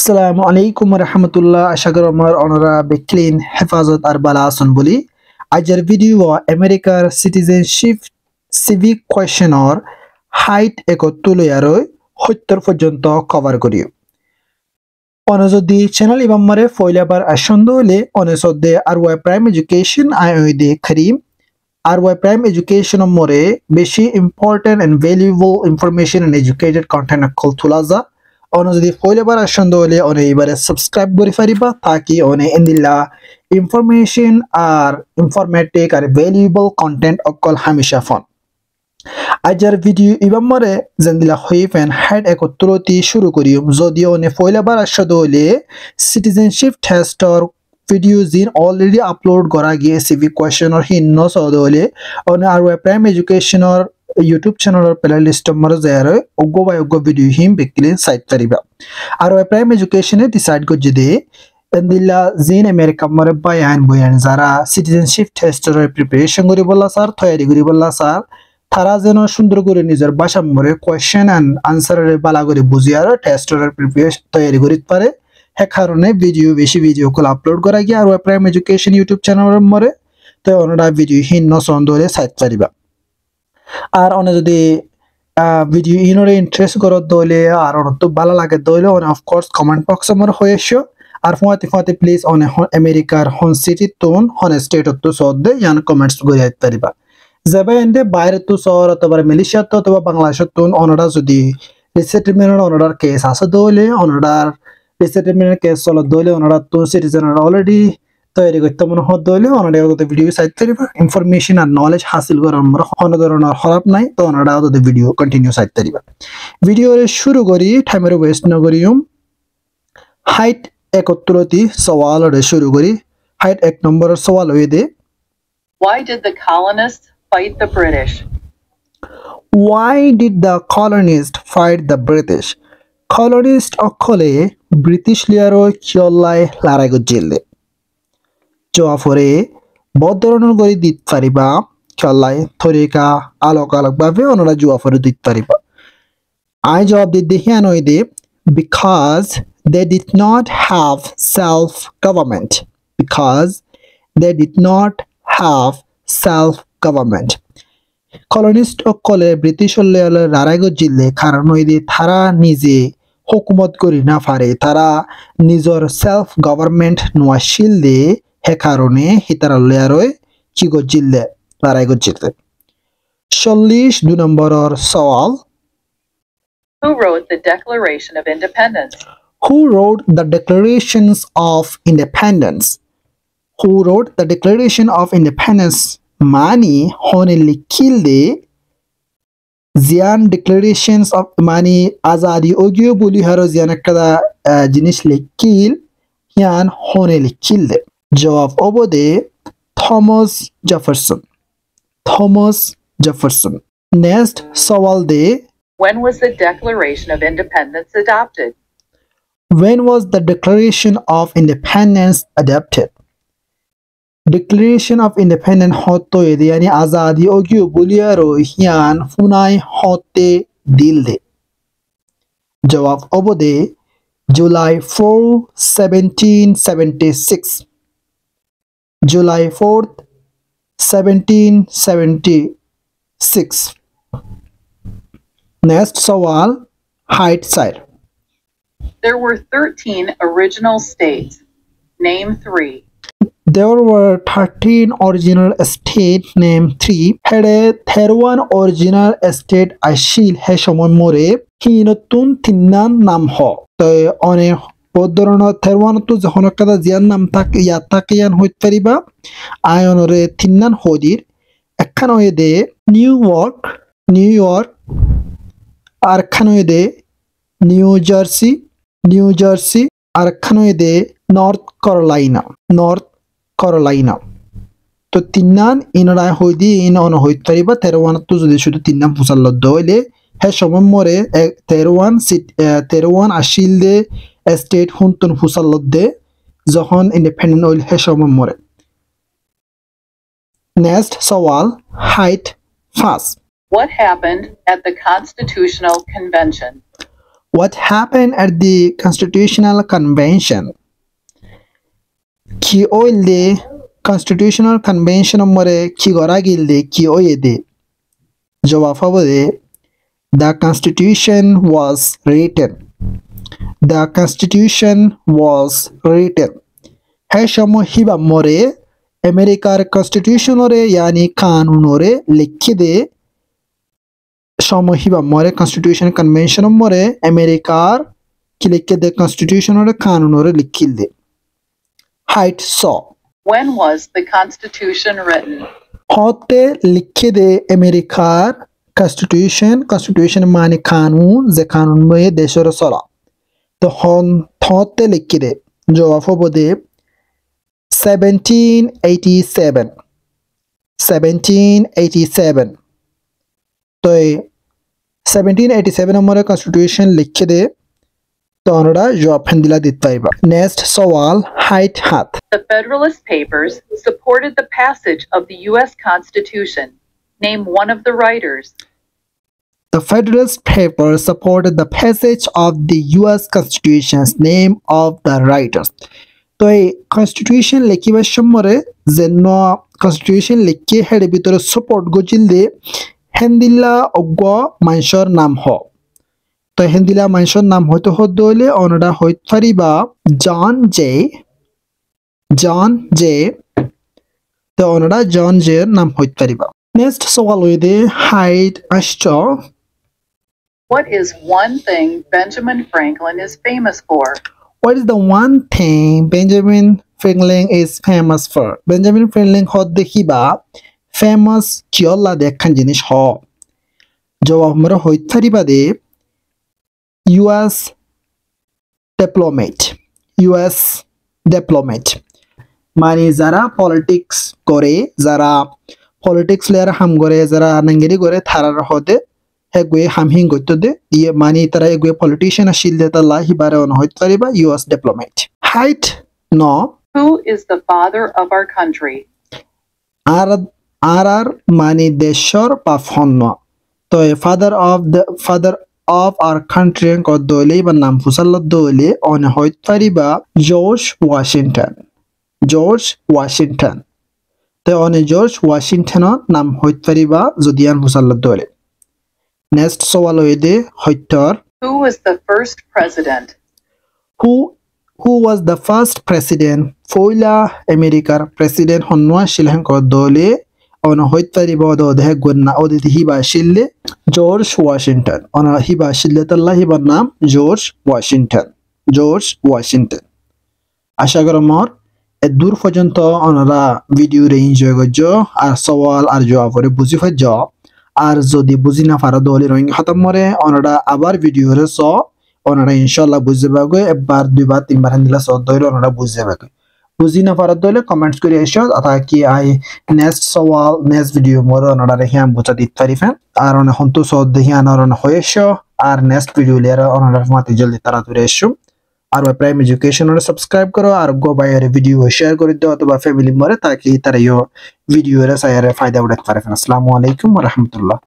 আসসালামু আলাইকুম রহমতুল্লাহ আশা করি আমার অনরা বেক্লিন হেফাজত আর বালা আসন বলি আজের ভিডিও আমেরিকার সিটিজেনশিপ সিভিক কোয়েশনর হাইট একত্তুলয়ারই 70 পর্যন্ত কভার করি অন যদি চ্যানেল ইবাম্মারে ফয়লাবার আসন্দ হলে অনসদে আর ওয়াই প্রাইম এডুকেশন আইওদে করিম আর ওয়াই প্রাইম এডুকেশন মরে বেশি important and valuable information and educated content কল তুলাজা ono যদি ফয়লাবার আসন্দ হলে অনে এবারে সাবস্ক্রাইব করে ফারিবা তাকি অনে ইন্দিল্লা ইনফরমেশন আর ইনফরমেটিক আর ভ্যালুয়েবল কন্টেন্ট অকল হামেশা ফন আজের ভিডিও ইবাম্মরে জেন্দিলা হইফেন হাইড একত্রতি শুরু করিম যদিও অনে ফয়লাবার আসন্দ হলে সিটিজেনশিপ টেস্টর ভিডিও জিন অলরেডি আপলোড করা গিয়ে সিভিক কোয়েশনর হিন্ন সদলে অনে আর prime এডুকেশনর YouTube channel playlist mar zayare oggo by oggo video him bekile site tariba aro prime education e decide gojide endilla zin america mar bayan zara citizenship test er preparation gori bolla sir thayari gori bolla sir thara jeno sundur gori nijer basha mare question and answer er bala gori buziar test er preparation thayari gori pare he karone beshi video kol upload kora gi aro prime education YouTube channel mare to onada video hin no sondore site tariba আর অনে যদি video ইনরে interest করত দইলে আর অনত ভালো লাগে দইলে অন of course comment box আমার হয়েছো আর ফতে প্লিজ অনে আমেরিকার হন সিটি তোন হন স্টেট তো সদে ইয়ান কমেন্টস গরি আইত পারিবা যাবে এন্ডে বাইরে তো শহর অথবা মালয়েশিয়া তো অথবা বাংলাদেশ তো অনরা যদি রিসেটলমেন্ট অনরার কেস আছে দইলে অনরার রিসেটলমেন্ট কেস চল দইলে অনরা তো সিটিজেন অলরেডি তৈরি করতে মনে হত দইলে অনরা ওতে ভিডিও সাইড করিবা ইনফরমেশন আর নলেজ হাসিল করার মর কোন ধরনের খারাপ নাই তো অনরা ওতে ভিডিও কন্টিনিউ সাইড করিবা ভিডিও শুরু করি টাইমের ওয়েস্ট না করিম হাইট 71টি সওয়াল রে শুরু করি হাইট 1 নম্বরের সওয়াল হই দে Why did the colonists fight the British? Why did the colonists fight the British? Colonist অকলে ব্রিটিশ লিয়ারো কিয়লাই লড়াই গজিলে জফরে বদরণন করি দিত পারিবা খেলাই থরিকা আলোক ভাবে ওনারা জুয়াফরে দিত পারিবা আই জবাব দি দেখিয়া নই দে because they did not have self government because they did not have self government colonist অকলে ব্রিটিশ লেয়ালে লড়াই গজিলে কারণ হই দে তারা নিজে হুকুমত করি না পারে তারা নিজর সেলফ গভর্নমেন্ট নোয়াশিল দে হে কারণে হিতারা লেয়ারই কি গজিলে লড়াই গজিলে 42 নম্বরের সওয়াল Who wrote the Declaration of Independence? Who wrote the Declarations of Independence? Who wrote the Declaration of Independence? Mani hone likhilde zian declarations of mani azadi ogyo boli haro zian ekada jinish likhil yan hone likhilde জবাব অবদে Thomas Jefferson next সওয়াল দে When was the Declaration of Independence adopted? When was the Declaration of Independence adopted? Declaration of Independence হতো এদে yani Azadi ওগিও বলিয়ারো হিয়ান ফুনাই হতে দিলদে জবাব অবদে July 4, 1776 July 4th, 1776. Next sawal, height side. There were 13 original states. Name 3. There were 13 original states. Name 3. Hede 31 original state ashil he shomoy more hinotun tinnan nam ho. To one বদরণত থেরওয়ানতো যখন কাদা জিয়ান নাম তাক ইয়া তাকিয়ান হইত পারিবা আয়নরে তিননান হদির একখান হয়ে দে নিউ ইয়র্ক আর একখান হয়ে দে নিউ জার্সি আর একখান হয়ে দে নর্থ ক্যারোলাইনা তো তিননান ইনরা হইদি ইন অন হইত পারিবা থেরওয়ানতো যদি শুধু তিননান ফুসাল্লত দইলে হে সময় মরে থেরওয়ান আসিল দে স্টেট হুনতুন ফুসাল্লত দে যখন ইন্ডিপেন্ডেন্ট হইল হে সময় মরে নেক্সট সওয়াল height first What happened at the Constitutional Convention? What happened at the Constitutional Convention? Ki oilde Constitutional Convention more ki goragilde ki oyede. Jawab habode the Constitution was written. The Constitution was written. Hai shamo hiba more Americar Constitution ore yani kanun ore likhide. Shamo hiba more Constitution Convention more Americar ki likhide Constitution ore kanun ore likhilde. Height saw. When was the Constitution written? Hote likhide Americar Constitution mani kanun ze kanun moye deshor sola. The hon hote likhide. Jawab habode 1787. 1787. तो 1787 हमारे constitution लिखे दे तो अनोड़ा जवाब फंदिला दित पाइबा. Next सवाल height हाथ. The Federalist Papers supported the passage of the U.S. Constitution. Name one of the writers. The Federalist Papers supported the passage of the U.S. Constitution's name of the writers. तो Constitution लिखिबा समरे जेनो Constitution लिखि हेडे भितर support गोजिल दे हेंदिला अगो मानसर नाम हो. तो हेंदिला मानसर नाम होतो हो दोले अनडा होइत फरिबा जॉन जे. तो अनडा जॉन जे नाम होइत फरिबा. नेक्स्ट सवाल होइदे height आश्चो. What is one thing Benjamin Franklin is famous for? What is the one thing Benjamin Franklin is famous for? Benjamin Franklin hot dehiba famous kiola dekhan jinish ho. Jawab mara hoit thariba de US diplomat. US diplomat. Mani zara politics kore, zara politics layer ham gore, zara nangeri gore tharar hode hegwe ham hing gotode ye mani tara egwe politician ashil deta la hibare on hoit thariba US diplomat. Height no. Who is the father of our country? RR mani deshor pafhonno. तो father of our country को दोले बन नाम फुसल दोले on होइत फरिबा George Washington. तो on George Washington नाम होइत फरिबा जुदियान फुसल दोले. Next सवाल होइदे होइतर. Who was the first president? Who was the first president? Foila America president honwa shilhan ko dole on hoit fariba do de gonna oditi hiba shille George Washington. On hiba shille talla hiba nam George Washington. আশা করি মোর দূর পর্যন্ত ওনারা video রে enjoy করছো আর সওয়াল আর জবাব করে বুঝি ফাজো. আর যদি বুঝি না পারো দলে রোইং খতম মরে ওনারা আবার ভিডিও রে স ওনারা ইনশাআল্লাহ বুঝে পাবে. একবার দুইবার তিনবার দিলা স দইলে ওনারা বুঝে পাবে. বুঝি না পারো দলে কমেন্টস করে এসো তাকি আই নেক্সট সওয়াল নেক্সট ভিডিও মোর ওনারা রে হিয়াম বুঝা দিতে পারিবেন. আর ওনা হন্তু স দেহিয়া নরন হয়েছো আর নেক্সট ভিডিও লেরা ওনারা মাতে জলদি তাড়াতাড়ি এসো. আর প্রাইম এডুকেশন ওরে সাবস্ক্রাইব করো আর গো বাইরে ভিডিও শেয়ার করে দাও অথবা ফ্যামিলি মরে তাকি তারা ভিডিও রে সায়ারে ফায়দা উঠাতে পারবেন. আসসালামু আলাইকুম ওয়া রাহমাতুল্লাহ.